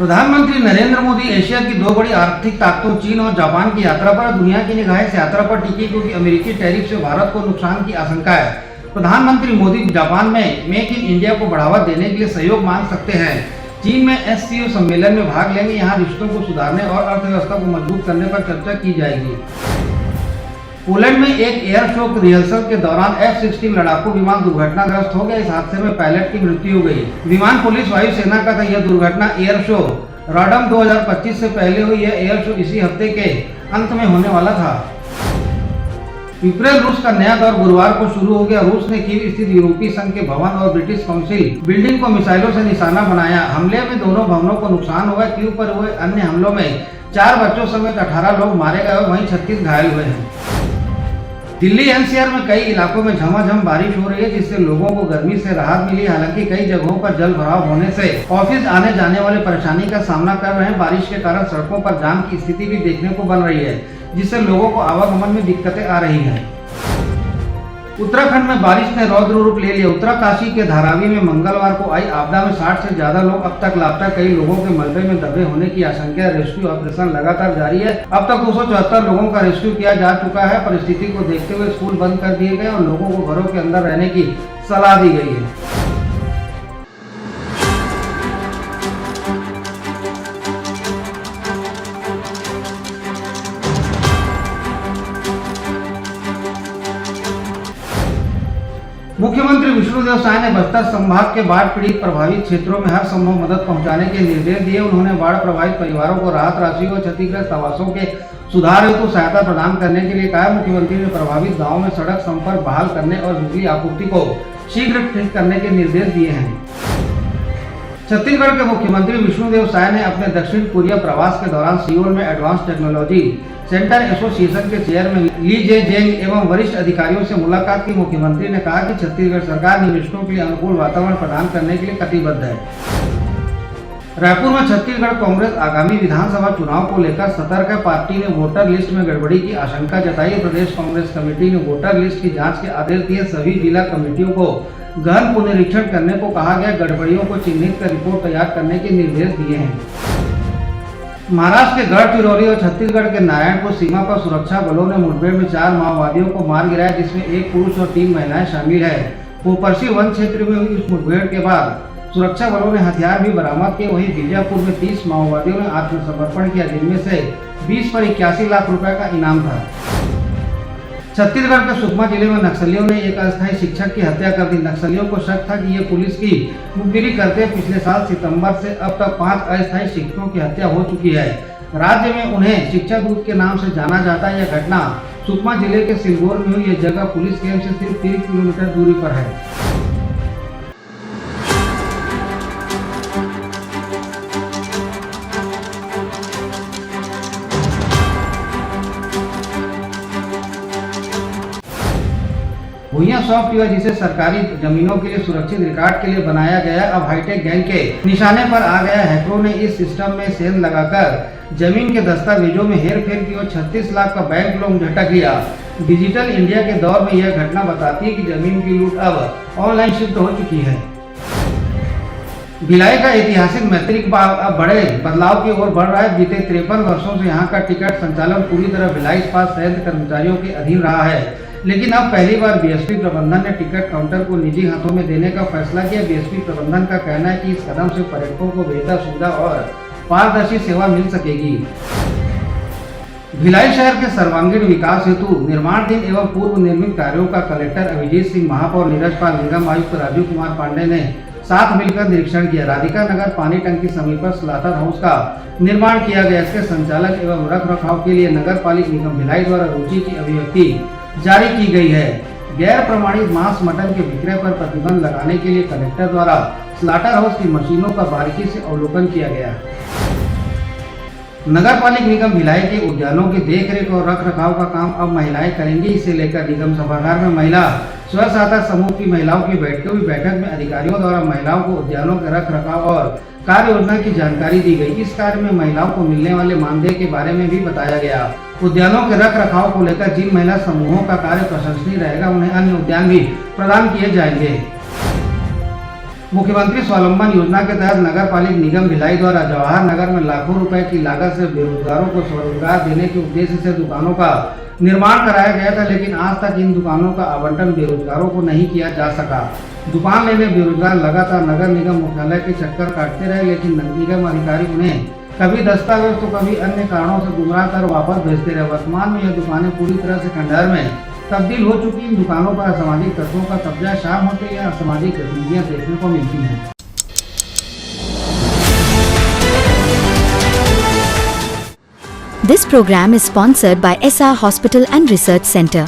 प्रधानमंत्री नरेंद्र मोदी एशिया की दो बड़ी आर्थिक ताकतों चीन और जापान की यात्रा पर दुनिया की निगाहें इस यात्रा पर टिकी क्योंकि अमेरिकी टैरिफ से भारत को नुकसान की आशंका है। प्रधानमंत्री मोदी जापान में मेक इन इंडिया को बढ़ावा देने के लिए सहयोग मांग सकते हैं। चीन में SCO सम्मेलन में भाग लेंगे। यहाँ रिश्तों को सुधारने और अर्थव्यवस्था को मजबूत करने पर चर्चा की जाएगी। पोलैंड में एक एयर शो रिहर्सल के दौरान F-16 लड़ाकू विमान दुर्घटनाग्रस्त हो गया। इस हादसे में पायलट की मृत्यु हो गई। विमान पुलिस वायुसेना का था। यह दुर्घटना एयर शो रॉडम 2025 से पहले हुई। यह एयर शो इसी हफ्ते के अंत में होने वाला था। यूक्रेन रूस का नया दौर गुरुवार को शुरू हो गया। रूस ने कीव स्थित यूरोपीय संघ के भवन और ब्रिटिश काउंसिल बिल्डिंग को मिसाइलों से निशाना बनाया। हमले में दोनों भवनों को नुकसान हुआ। कीव पर हुए अन्य हमलों में 4 बच्चों समेत 18 लोग मारे गए और वहीं 36 घायल हुए हैं। दिल्ली NCR में कई इलाकों में झमाझम बारिश हो रही है, जिससे लोगों को गर्मी से राहत मिली। हालांकि कई जगहों पर जल भराव होने से ऑफिस आने जाने वाले परेशानी का सामना कर रहे हैं। बारिश के कारण सड़कों पर जाम की स्थिति भी देखने को बन रही है, जिससे लोगों को आवागमन में दिक्कतें आ रही हैं। उत्तराखंड में बारिश ने रौद्र रूप ले लिया। उत्तरकाशी के धारावी में मंगलवार को आई आपदा में 60 से ज्यादा लोग अब तक लापता। कई लोगों के मलबे में दबे होने की आशंका है। रेस्क्यू ऑपरेशन लगातार जारी है। अब तक 274 लोगों का रेस्क्यू किया जा चुका है। परिस्थिति को देखते हुए स्कूल बंद कर दिए गए और लोगों को घरों के अंदर रहने की सलाह दी गई है। मुख्यमंत्री विष्णुदेव साय ने बस्तर संभाग के बाढ़ पीड़ित प्रभावित क्षेत्रों में हर संभव मदद पहुंचाने के निर्देश दिए। उन्होंने बाढ़ प्रभावित परिवारों को राहत राशि और क्षतिग्रस्त आवासों के सुधार हेतु सहायता प्रदान करने के लिए कहा। मुख्यमंत्री ने प्रभावित गांवों में सड़क संपर्क बहाल करने और बिजली आपूर्ति को शीघ्र ठीक करने के निर्देश दिए हैं। छत्तीसगढ़ के मुख्यमंत्री विष्णुदेव साय ने अपने दक्षिण कोरिया प्रवास के दौरान सियोल में एडवांस टेक्नोलॉजी सेंटर एसोसिएशन के चेयरमैन ली जे जेंग एवं वरिष्ठ अधिकारियों से मुलाकात की। मुख्यमंत्री ने कहा कि छत्तीसगढ़ सरकार निवेशकों के लिए अनुकूल वातावरण प्रदान करने के लिए कटिबद्ध है। रायपुर में छत्तीसगढ़ कांग्रेस आगामी विधानसभा चुनाव को लेकर सतर्क है। पार्टी ने वोटर लिस्ट में गड़बड़ी की आशंका जताई। प्रदेश कांग्रेस कमेटी ने वोटर लिस्ट की जांच के आदेश दिए। सभी जिला कमेटियों को गहन पुनरीक्षण करने को कहा गया। गड़बड़ियों को चिन्हित कर रिपोर्ट तैयार करने के निर्देश दिए हैं। महाराष्ट्र के गढ़चिरौली और छत्तीसगढ़ के नारायणपुर सीमा पर सुरक्षा बलों ने मुठभेड़ में 4 माओवादियों को मार गिराया, जिसमें 1 पुरुष और 3 महिलाएं शामिल है। कोपरसी वन क्षेत्र में हुई इस मुठभेड़ के बाद सुरक्षा बलों ने हथियार भी बरामद किए। वहीं बीजापुर में 30 माओवादियों ने आत्मसमर्पण किया, जिनमें से 20 पर 81 लाख रुपए का इनाम था। छत्तीसगढ़ के सुकमा जिले में नक्सलियों ने एक अस्थायी शिक्षक की हत्या कर दी। नक्सलियों को शक था कि ये पुलिस की मुखबिरी करते। पिछले साल सितंबर से अब तक 5 अस्थायी शिक्षकों की हत्या हो चुकी है। राज्य में उन्हें शिक्षा दूत के नाम से जाना जाता है। यह घटना सुकमा जिले के सिलगोर में हुई। यह जगह पुलिस कैंप से सिर्फ 30 किलोमीटर दूरी पर है। भुइयां सॉफ्टवेयर, जिसे सरकारी जमीनों के लिए सुरक्षित रिकॉर्ड के लिए बनाया गया, अब हाईटेक गैंग के निशाने पर आ गया। हैकरों ने इस सिस्टम में सेंध लगाकर जमीन के दस्तावेजों में हेरफेर की और 36 लाख का बैंक लोन झटक लिया। डिजिटल इंडिया के दौर में यह घटना बताती है कि जमीन की लूट अब ऑनलाइन शिफ्ट हो चुकी है। भिलाई का ऐतिहासिक मैत्रिक अब बड़े बदलाव की ओर बढ़ रहा है। बीते 53 वर्षों से यहाँ का टिकट संचालन पूरी तरह भिलाई इस्पात संयंत्र कर्मचारियों के अधीन रहा है, लेकिन अब पहली बार BSP प्रबंधन ने टिकट काउंटर को निजी हाथों में देने का फैसला किया। BSP प्रबंधन का कहना है कि इस कदम से पर्यटकों को बेहतर सुविधा और पारदर्शी सेवा मिल सकेगी। भिलाई शहर के सर्वांगीण विकास हेतु निर्माणाधीन एवं पूर्व निर्मित कार्यों का कलेक्टर अभिजीत सिंह, महापौर नीरज पाल, निगम आयुक्त राजीव कुमार पांडे ने साथ मिलकर निरीक्षण किया। राधिका नगर पानी टंकी समीप पर स्लाटर हाउस का निर्माण किया गया। इसके संचालन एवं रख रखाव के लिए नगर पालिक निगम भिलाई द्वारा रुचि की अभिव्यक्ति जारी की गई है। गैर प्रमाणित मांस मटन के विक्रय पर प्रतिबंध लगाने के लिए कलेक्टर द्वारा स्लाटर हाउस की मशीनों का बारीकी से अवलोकन किया गया। नगर पालिक निगम भिलाई के उद्यानों की देखरेख और रख रखाव का काम अब महिलाएं करेंगी। इसे लेकर निगम सभागार में महिला स्व सहायता समूह की महिलाओं की बैठक में अधिकारियों द्वारा महिलाओं को उद्यानों के रख रखाव और कार्य योजना की जानकारी दी गई। इस कार्य में महिलाओं को मिलने वाले मानदेय के बारे में भी बताया गया। उद्यानों के रख रखाव को लेकर जिन महिला समूहों का कार्य प्रशंसनीय रहेगा, उन्हें अन्य उद्यान भी प्रदान किए जाएंगे। मुख्यमंत्री स्वावलंबन योजना के तहत नगर पालिक निगम भिलाई द्वारा जवाहर नगर में लाखों रुपए की लागत से बेरोजगारों को स्वरोजगार देने के उद्देश्य से दुकानों का निर्माण कराया गया था, लेकिन आज तक इन दुकानों का आवंटन बेरोजगारों को नहीं किया जा सका। दुकान लेने बेरोजगार लगातार नगर निगम मुख्यालय के चक्कर काटते रहे, लेकिन निगम अधिकारी उन्हें कभी दस्तावेज तो कभी अन्य कारणों से गुमराह कर वापस भेजते रहे। वर्तमान में यह दुकानें पूरी तरह से खंडहर में तब्दील हो चुकी। इन दुकानों पर असामाजिक तत्वों का कब्जा शाम होते या असामाजिक गतिविधियां देखने को मिलती हैं। This program is sponsored by SR Hospital and Research Center.